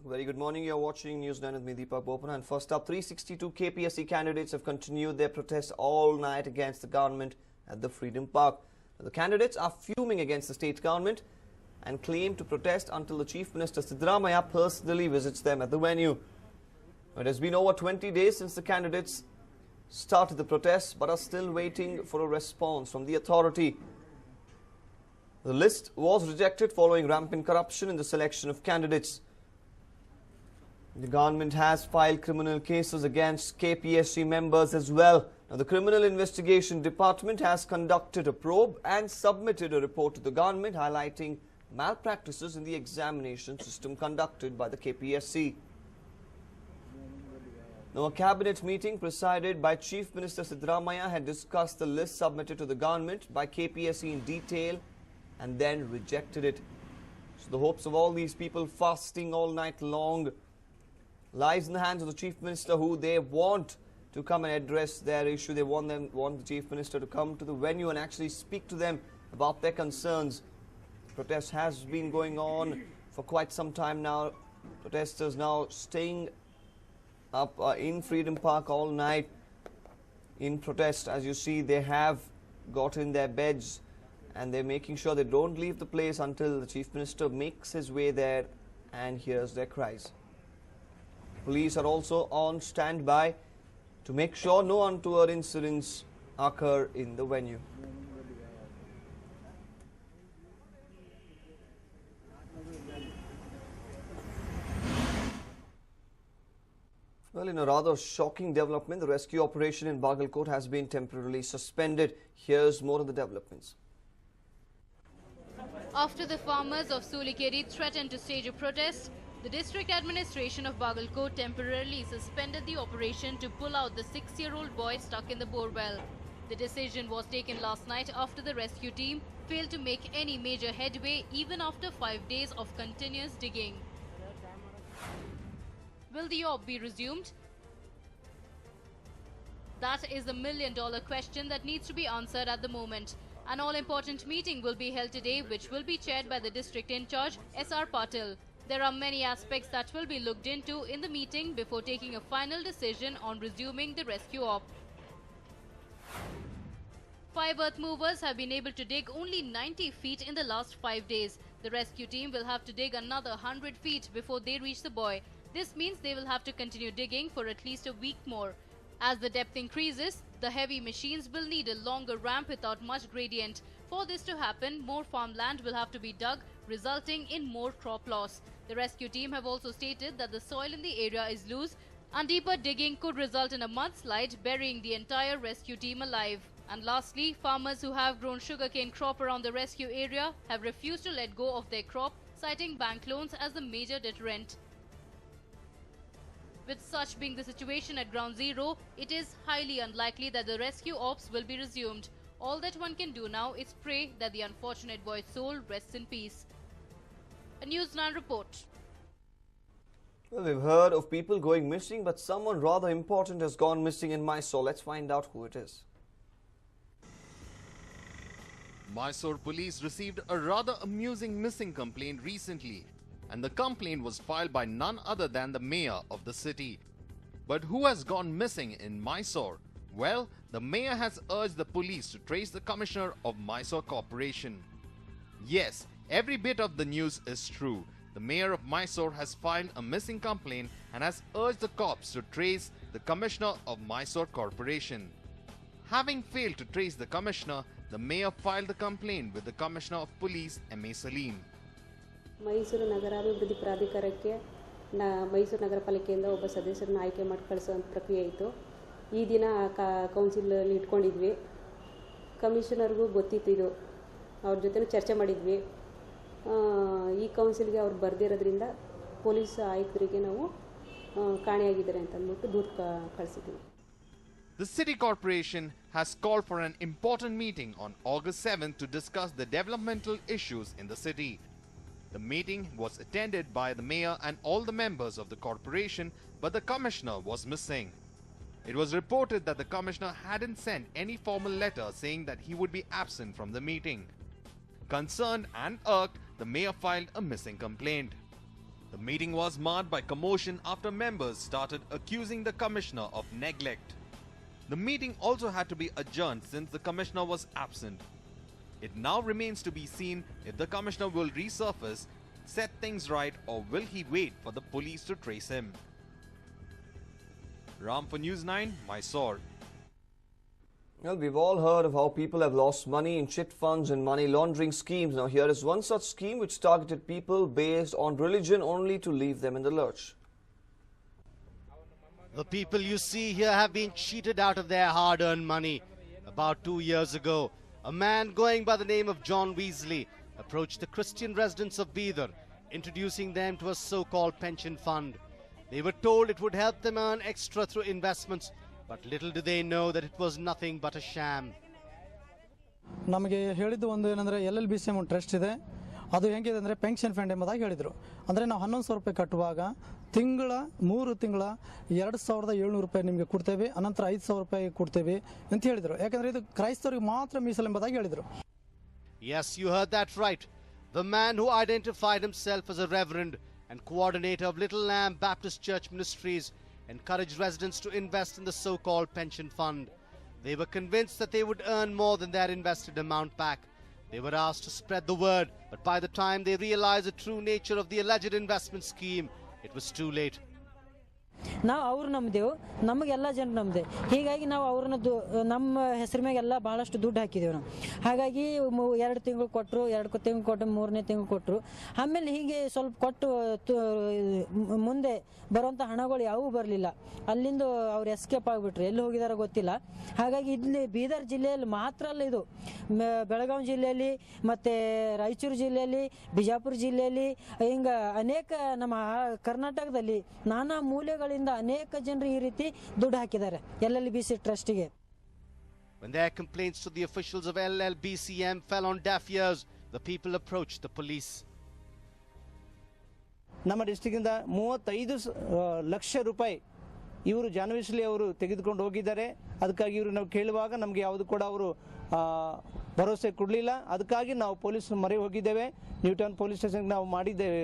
Very good morning. You're watching News9 with me, Deepak Bopana. And first up, 362 KPSC candidates have continued their protests all night against the government at the Freedom Park. The candidates are fuming against the state government and claim to protest until the Chief Minister Siddaramaiah personally visits them at the venue. It has been over 20 days since the candidates started the protests but are still waiting for a response from the authority. The list was rejected following rampant corruption in the selection of candidates. The government has filed criminal cases against KPSC members as well. Now, the Criminal Investigation Department has conducted a probe and submitted a report to the government highlighting malpractices in the examination system conducted by the KPSC. Now, a cabinet meeting presided by Chief Minister Siddaramaiah had discussed the list submitted to the government by KPSC in detail and then rejected it. So the hopes of all these people fasting all night long lies in the hands of the Chief Minister, who they want to come and address their issue. They want the Chief Minister to come to the venue and actually speak to them about their concerns. Protest has been going on for quite some time now. Protesters now staying up in Freedom Park all night in protest. As you see, they have got in their beds and they're making sure they don't leave the place until the Chief Minister makes his way there and hears their cries. Police are also on standby to make sure no untoward incidents occur in the venue. Well, in a rather shocking development, the rescue operation in Bagalkot has been temporarily suspended. Here's more of the developments. After the farmers of Sulikeri threatened to stage a protest, the district administration of Bagalkot temporarily suspended the operation to pull out the 6-year-old boy stuck in the borewell. The decision was taken last night after the rescue team failed to make any major headway even after 5 days of continuous digging. Will the op be resumed? That is the million-dollar question that needs to be answered at the moment. An all-important meeting will be held today, which will be chaired by the district in charge, S.R. Patil. There are many aspects that will be looked into in the meeting before taking a final decision on resuming the rescue op. 5 earth movers have been able to dig only 90 feet in the last 5 days. The rescue team will have to dig another 100 feet before they reach the boy. This means they will have to continue digging for at least a week more. As the depth increases, the heavy machines will need a longer ramp without much gradient. For this to happen, more farmland will have to be dug, resulting in more crop loss. The rescue team have also stated that the soil in the area is loose and deeper digging could result in a mudslide, burying the entire rescue team alive. And lastly, farmers who have grown sugarcane crop around the rescue area have refused to let go of their crop, citing bank loans as the major deterrent. With such being the situation at ground zero, it is highly unlikely that the rescue ops will be resumed. All that one can do now is pray that the unfortunate boy's soul rests in peace. A News9 report. Well, we've heard of people going missing, but someone rather important has gone missing in Mysore. Let's find out who it is. Mysore police received a rather amusing missing complaint recently, and the complaint was filed by none other than the mayor of the city. But who has gone missing in Mysore? Well, the mayor has urged the police to trace the commissioner of Mysore Corporation. Yes, every bit of the news is true. The mayor of Mysore has filed a missing complaint and has urged the cops to trace the commissioner of Mysore Corporation. Having failed to trace the commissioner, the mayor filed the complaint with the Commissioner of Police, M.A. Salim. Mysuru ನಗರಾಭಿವೃದ್ಧಿ ಪ್ರಾಧಿಕಾರಕ್ಕೆ ಮೈಸೂರು ನಗರ ಪಾಲಿಕೆಯಿಂದ ಒಬ್ಬ ಸದಸ್ಯರನ್ನು ಆಯ್ಕೆ ಮಾಡಿ ಕಳಿಸುವಂಥ ಪ್ರಕ್ರಿಯೆ ಇತ್ತು. ಈ ದಿನ ಕೌನ್ಸಿಲಲ್ಲಿ ಇಟ್ಕೊಂಡಿದ್ವಿ. ಕಮಿಷನರ್ಗೂ ಗೊತ್ತಿತ್ತು ಇದು, ಅವ್ರ ಜೊತೆ ಚರ್ಚೆ ಮಾಡಿದ್ವಿ. ಈ ಕೌನ್ಸಿಲ್ಗೆ ಅವ್ರು ಬರೆದಿರೋದ್ರಿಂದ ಪೊಲೀಸ್ ಆಯುಕ್ತರಿಗೆ ನಾವು ಕಾಣೆಯಾಗಿದ್ದಾರೆ ಅಂತ ಅಂದ್ಬಿಟ್ಟು ದೂರು ಕಳಿಸಿದ್ವಿ. The city corporation has called for an important meeting on August 7th to discuss the developmental issues in the city. The meeting was attended by the mayor and all the members of the corporation, but the commissioner was missing. It was reported that the commissioner hadn't sent any formal letter saying that he would be absent from the meeting. Concerned and irked, the mayor filed a missing complaint. The meeting was marred by commotion after members started accusing the commissioner of neglect. The meeting also had to be adjourned since the commissioner was absent. It now remains to be seen if the commissioner will resurface, set things right, or will he wait for the police to trace him. Ram for News9, Mysore. Well, we've all heard of how people have lost money in chit funds and money laundering schemes. Now, here is one such scheme which targeted people based on religion only to leave them in the lurch. The people you see here have been cheated out of their hard-earned money. About 2 years ago, a man going by the name of John Weasley approached the Christian residents of Bidar, introducing them to a so-called pension fund. They were told it would help them earn extra through investments, but little do they know that it was nothing but a sham. ನಮಗೆ ಹೇಳಿದ್ದು ಒಂದು ಏನಂದ್ರೆ LLBCM ಒಂದು trust ಇದೆ. ಅದು ಹೆಂಗಿದೆ ಅಂದ್ರೆ pension fund ಎಂಬುದಾಗಿ ಹೇಳಿದ್ರು. ಅಂದ್ರೆ ನಾವು 11,000 ರೂಪಾಯಿ ಕಟ್ಟುವಾಗ ತಿಂಗಳ 3 ತಿಂಗಳ 2,700 ರೂಪಾಯಿ ನಿಮಗೆ ಕೊಡ್ತೇವೆ, ಅನಂತರ 5,000 ರೂಪಾಯಿ ಕೊಡ್ತೇವೆ ಅಂತ ಹೇಳಿದ್ರು. ಯಾಕಂದ್ರೆ ಇದು ಕ್ರೈಸ್ತರಿಗೆ ಮಾತ್ರ ಮೀಸಲು ಎಂಬುದಾಗಿ ಹೇಳಿದ್ರು. Yes, you heard that right. The man who identified himself as a reverend and coordinator of Little Lamb Baptist Church Ministries encouraged residents to invest in the so-called pension fund. They were convinced that they would earn more than their invested amount back. They were asked to spread the word, but by the time they realized the true nature of the alleged investment scheme, it was too late. ನಾವು ಅವ್ರು ನಂಬಿದೆವು, ನಮಗೆಲ್ಲ ಜನ ನಂಬಿದೆ. ಹೀಗಾಗಿ ನಾವು ಅವ್ರನ್ನ ನಮ್ಮ ಹೆಸರು ಮೇಗೆಲ್ಲ ಭಾಳಷ್ಟು ದುಡ್ಡು ಹಾಕಿದೆವು ನಾವು. ಹಾಗಾಗಿ 2 ತಿಂಗಳು ಕೊಟ್ಟರು, 2 ತಿಂಗಳು ಕೊಟ್ಟು 3ನೇ ತಿಂಗಳು ಕೊಟ್ಟರು. ಆಮೇಲೆ ಹೀಗೆ ಸ್ವಲ್ಪ ಕೊಟ್ಟು ಮುಂದೆ ಬರುವಂಥ ಹಣಗಳು ಯಾವುವು ಬರಲಿಲ್ಲ. ಅಲ್ಲಿಂದ ಅವ್ರು ಎಸ್ಕೇಪ್ ಆಗಿಬಿಟ್ರು, ಎಲ್ಲಿ ಹೋಗಿದಾರೋ ಗೊತ್ತಿಲ್ಲ. ಹಾಗಾಗಿ ಇಲ್ಲಿ ಬೀದರ್ ಜಿಲ್ಲೆಯಲ್ಲಿ ಮಾತ್ರ ಅಲ್ಲ, ಇದು ಬೆಳಗಾವಿ ಜಿಲ್ಲೆಯಲ್ಲಿ ಮತ್ತು ರಾಯಚೂರು ಜಿಲ್ಲೆಯಲ್ಲಿ, ಬಿಜಾಪುರ ಜಿಲ್ಲೆಯಲ್ಲಿ, ಹಿಂಗೆ ಅನೇಕ ನಮ್ಮ ಕರ್ನಾಟಕದಲ್ಲಿ ನಾನಾ ಮೂಲೆಗಳಿಂದ ಅನೇಕ ಜನರು ಈ ರೀತಿ ದುಡ್ಡು ಹಾಕಿದ್ದಾರೆ LLBC ಟ್ರಸ್ಟಿಗೆ. When their complaints to the officials of LLBCM fell on deaf ears, the people approached the police. ನಮ್ಮ ಡಿಸ್ಟ್ರಿಕ್ಟಿಂದ 35 ಲಕ್ಷ ರೂಪಾಯಿ ಇವರು ಜಾನ್ವಿಸ್ಲಿ ಅವರು ತೆಗೆದುಕೊಂಡು ಹೋಗಿದ್ದಾರೆ. ಅದಕ್ಕಾಗಿ ಇವರು ನಾವು ಕೇಳುವಾಗ ನಮಗೆ ಯಾವುದು ಕೂಡ ಅವರು ಭರವಸೆ ಕೊಡಲಿಲ್ಲ. ಅದಕ್ಕಾಗಿ ನಾವು ಪೊಲೀಸ್ ಮೊರೆ ಹೋಗಿದ್ದೇವೆ. ನ್ಯೂಟನ್ ಪೊಲೀಸ್ ಸ್ಟೇಷನ್ಗೆ ನಾವು ಮಾಡಿದ್ದೇವೆ,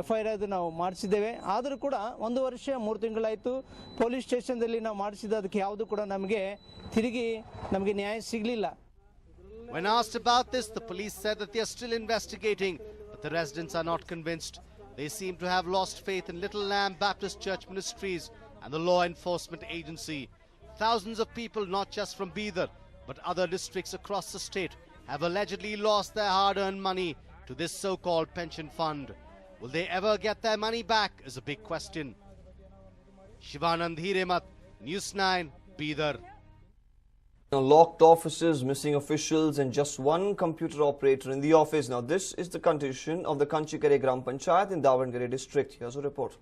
FIR ಅದು ನಾವು ಮಾಡಿಸಿದ್ದೇವೆ. ಆದರೂ ಕೂಡ 1 ವರ್ಷ 3 ತಿಂಗಳಾಯಿತು ಪೊಲೀಸ್ ಸ್ಟೇಷನ್ದಲ್ಲಿ ನಾವು ಮಾಡಿಸಿದ ಅದಕ್ಕೆ ಯಾವುದು ಕೂಡ ನಮಗೆ ತಿರುಗಿ ನಮಗೆ ನ್ಯಾಯ ಸಿಗಲಿಲ್ಲ. When asked about this, the police said that they are still investigating, but the residents are not convinced. They seem to have lost faith in Little Lamb Baptist Church Ministries and the law enforcement agency. Thousands of people, not just from Bidar, but other districts across the state, have allegedly lost their hard-earned money to this so-called pension fund. Will they ever get their money back is a big question. Shivanand Hiremat, News9, Bidar. Now, locked offices, missing officials and just one computer operator in the office. Now, this is the condition of the Kanchikere Gram Panchayat in Davangere district. Here's a report.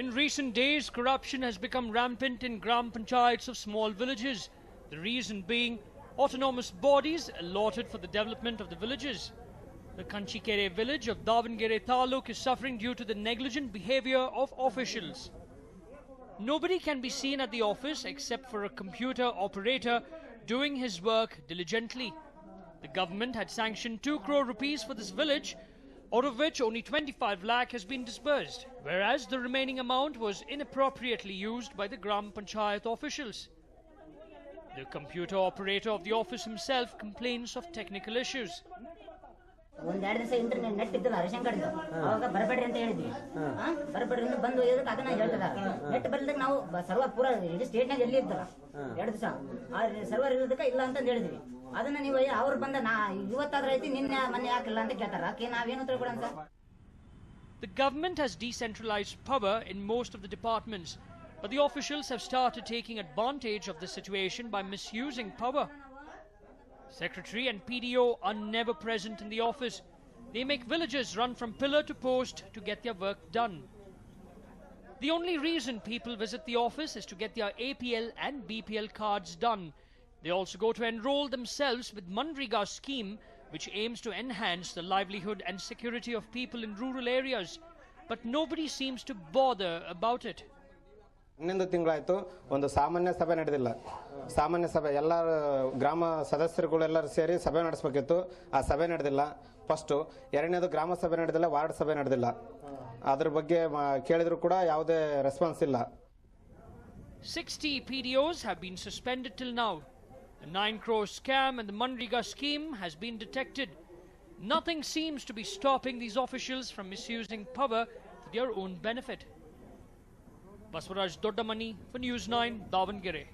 In recent days, corruption has become rampant in Gram Panchayats of small villages. The reason being autonomous bodies allotted for the development of the villages. The Kanchikere village of Davangere Taluk is suffering due to the negligent behavior of officials. Nobody can be seen at the office except for a computer operator doing his work diligently. The government had sanctioned 2 crore rupees for this village, out of which only 25 lakh has been disbursed, whereas the remaining amount was inappropriately used by the Gram Panchayat officials. The computer operator of the office himself complains of technical issues. ಒಂದೆರಡು ದಿವಸ internet net ಇದ್ದಲ್ಲ ration card ಅವಾಗ ಬರಬೇಡ್ರಿ ಅಂತ ಹೇಳಿದ್ವಿ. ಬರಬೇಡ್ರಿ ಬಂದು ಇದಕ್ಕೆ ಅದನ್ನ ಹೇಳ್ತದ. ನೆಟ್ ಬರ್ಲಿಕ್ಕೆ ನಾವು ಸರ್ವರ್ ಪೂರ ಇಡೀ ಸ್ಟೇಟ್ನಾಗ ಎಲ್ಲಿ ಇದ್ದಲ್ಲ 2 ದಿವಸ ಆ ಸರ್ವರ್ ಇರೋದಕ್ಕೆ ಇಲ್ಲ ಅಂತ ಹೇಳಿದ್ವಿ. ಅದನ್ನ ನೀವು ಅವ್ರು ಬಂದ ಇವತ್ತಾದ್ರೆ ಐತಿ ನಿನ್ನೆ ಮೊನ್ನೆ ಯಾಕಿಲ್ಲ ಅಂತ ಕೇಳ್ತಾರ. ನಾವೇನು ತಿಳ್ಕೊಳ್ಳೋಣ sir. The government has decentralized power in most of the departments, but the officials have started taking advantage of the situation by misusing power. Secretary and PDO are never present in the office. They make villagers run from pillar to post to get their work done. The only reason people visit the office is to get their APL and BPL cards done. They also go to enroll themselves with Manrega scheme, which aims to enhance the livelihood and security of people in rural areas. But nobody seems to bother about it. 11 ತಿಂಗಳಾಯಿತು ಒಂದು ಸಾಮಾನ್ಯ ಸಭೆ ನಡೆದಿಲ್ಲ. ಸಾಮಾನ್ಯ ಸಭೆ ಎಲ್ಲ ಗ್ರಾಮ ಸದಸ್ಯರುಗಳೆಲ್ಲರೂ ಸೇರಿ ಸಭೆ ನಡೆಸಬೇಕಿತ್ತು. ಆ ಸಭೆ ನಡೆದಿಲ್ಲ. ಫಸ್ಟು. ಎರಡನೇದು ಗ್ರಾಮ ಸಭೆ ನಡೆದಿಲ್ಲ, ವಾರ್ಡ್ ಸಭೆ ನಡೆದಿಲ್ಲ. ಅದ್ರ ಬಗ್ಗೆ ಕೇಳಿದ್ರು ಕೂಡ ಯಾವುದೇ ರೆಸ್ಪಾನ್ಸ್ ಇಲ್ಲ. 60 PDOs have been suspended till now. A 9 crore scam in the Manriga scheme has been detected. Nothing seems to be stopping these officials from misusing power for their own benefit. Baswaraj Doddamani for News 9, Davangere.